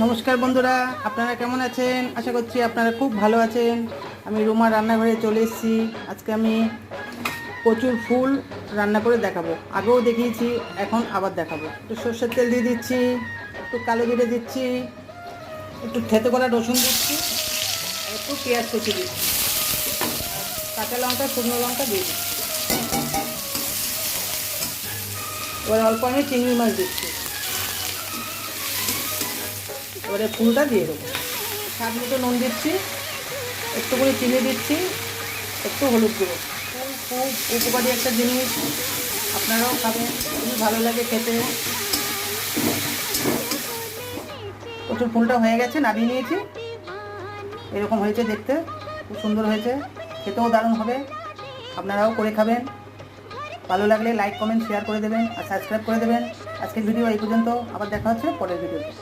নমস্কার বন্ধুরা, আপনারা কেমন আছেন? আশা করছি আপনারা খুব ভালো আছেন। আমি রুমা রান্নাঘরে চলে এসেছি। আজকে আমি কচুর ফুল রান্না করে দেখাবো। আগেও দেখিয়েছি, এখন আবার দেখাবো। একটু সর্ষের তেল দিয়ে দিচ্ছি, একটু কালো জিরে দিচ্ছি, একটু থেতো করা রসুন দিচ্ছি, আর একটু পেঁয়াজ কুচি দিচ্ছি, কাঁচা লঙ্কা শুকনো লঙ্কা দিয়ে দিচ্ছি। এবার অল্প আমি চিংড়ি মাছ দিচ্ছি। এবারে ফুলটা দিয়ে দেবো। স্বাদ মতো নুন দিচ্ছি, একটু করে চিনি দিচ্ছি, একটু হলুদ গুঁড়ো। ফুল খুব উপকারী একটা জিনিস, আপনারাও খাবেন, খুবই ভালো লাগে খেতে। প্রচুর ফুলটা হয়ে গেছে, নামিয়ে নিয়েছি। এরকম হয়েছে দেখতে, খুব সুন্দর হয়েছে, খেতেও দারুণ হবে। আপনারাও করে খাবেন। ভালো লাগলে লাইক কমেন্ট শেয়ার করে দেবেন আর সাবস্ক্রাইব করে দেবেন। আজকের ভিডিও এই পর্যন্ত, আবার দেখা হচ্ছে পরের ভিডিওতে।